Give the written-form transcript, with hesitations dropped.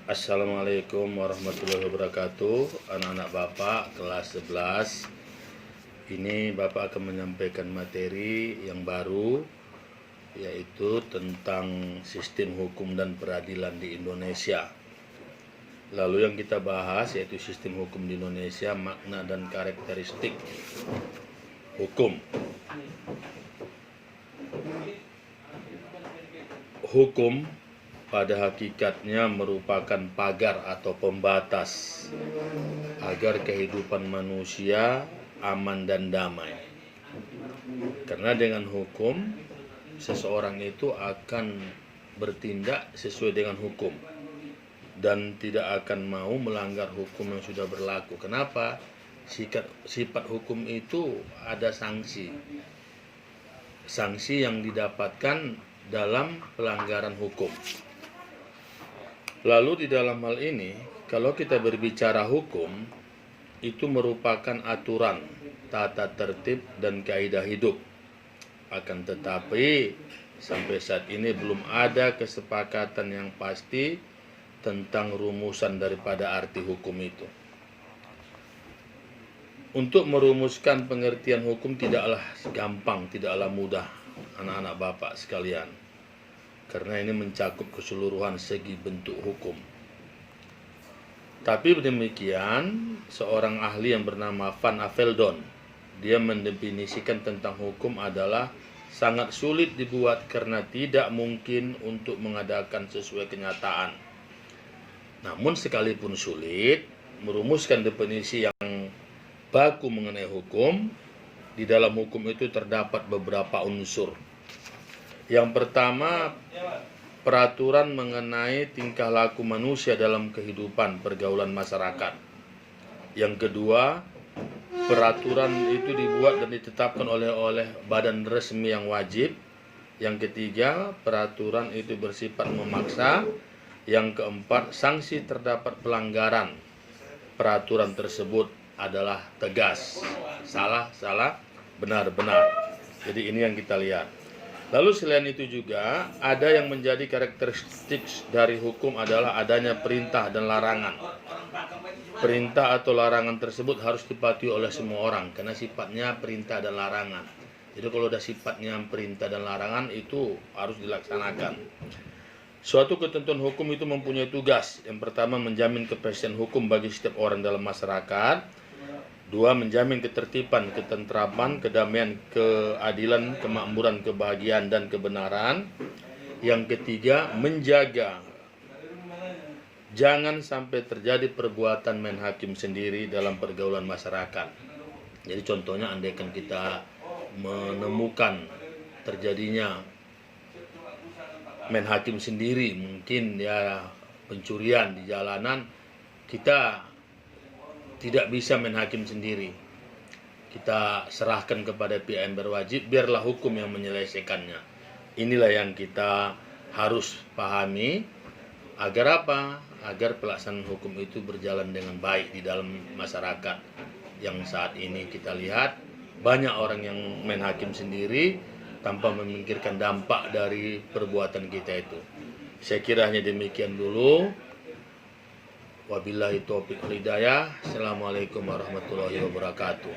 Assalamualaikum warahmatullahi wabarakatuh. Anak-anak Bapak kelas 11. Ini Bapak akan menyampaikan materi yang baru, yaitu tentang sistem hukum dan peradilan di Indonesia. Lalu yang kita bahas yaitu sistem hukum di Indonesia, makna dan karakteristik hukum. Hukum pada hakikatnya merupakan pagar atau pembatas agar kehidupan manusia aman dan damai. Karena dengan hukum, seseorang itu akan bertindak sesuai dengan hukum dan tidak akan mau melanggar hukum yang sudah berlaku. Kenapa? Sifat hukum itu ada sanksi. Sanksi yang didapatkan dalam pelanggaran hukum. Lalu di dalam hal ini, kalau kita berbicara hukum, itu merupakan aturan, tata tertib, dan kaidah hidup. Akan tetapi, sampai saat ini belum ada kesepakatan yang pasti tentang rumusan daripada arti hukum itu. Untuk merumuskan pengertian hukum tidaklah gampang, tidaklah mudah, anak-anak Bapak sekalian. Karena ini mencakup keseluruhan segi bentuk hukum. Tapi demikian, seorang ahli yang bernama Van Aveldon, dia mendefinisikan tentang hukum adalah sangat sulit dibuat karena tidak mungkin untuk mengadakan sesuai kenyataan. Namun sekalipun sulit, merumuskan definisi yang baku mengenai hukum, di dalam hukum itu terdapat beberapa unsur. Yang pertama, peraturan mengenai tingkah laku manusia dalam kehidupan pergaulan masyarakat. Yang kedua, peraturan itu dibuat dan ditetapkan oleh badan resmi yang wajib. Yang ketiga, peraturan itu bersifat memaksa. Yang keempat, sanksi terdapat pelanggaran peraturan tersebut adalah tegas. Salah, benar. Jadi ini yang kita lihat. Lalu selain itu juga ada yang menjadi karakteristik dari hukum adalah adanya perintah dan larangan. Perintah atau larangan tersebut harus dipatuhi oleh semua orang karena sifatnya perintah dan larangan. Jadi kalau ada sifatnya perintah dan larangan itu harus dilaksanakan. Suatu ketentuan hukum itu mempunyai tugas. Yang pertama, menjamin kepastian hukum bagi setiap orang dalam masyarakat. Dua, menjamin ketertiban, ketentraman, kedamaian, keadilan, kemakmuran, kebahagiaan, dan kebenaran. Yang ketiga, menjaga jangan sampai terjadi perbuatan main hakim sendiri dalam pergaulan masyarakat. Jadi contohnya andaikan kita menemukan terjadinya main hakim sendiri, mungkin ya pencurian di jalanan, kita tidak bisa main hakim sendiri. Kita serahkan kepada pihak yang berwajib, biarlah hukum yang menyelesaikannya. Inilah yang kita harus pahami. Agar apa? Agar pelaksanaan hukum itu berjalan dengan baik di dalam masyarakat. Yang saat ini kita lihat, banyak orang yang main hakim sendiri tanpa memikirkan dampak dari perbuatan kita itu. Saya kira hanya demikian dulu. Wabillahi taufiq wal hidayah. Assalamualaikum warahmatullahi wabarakatuh.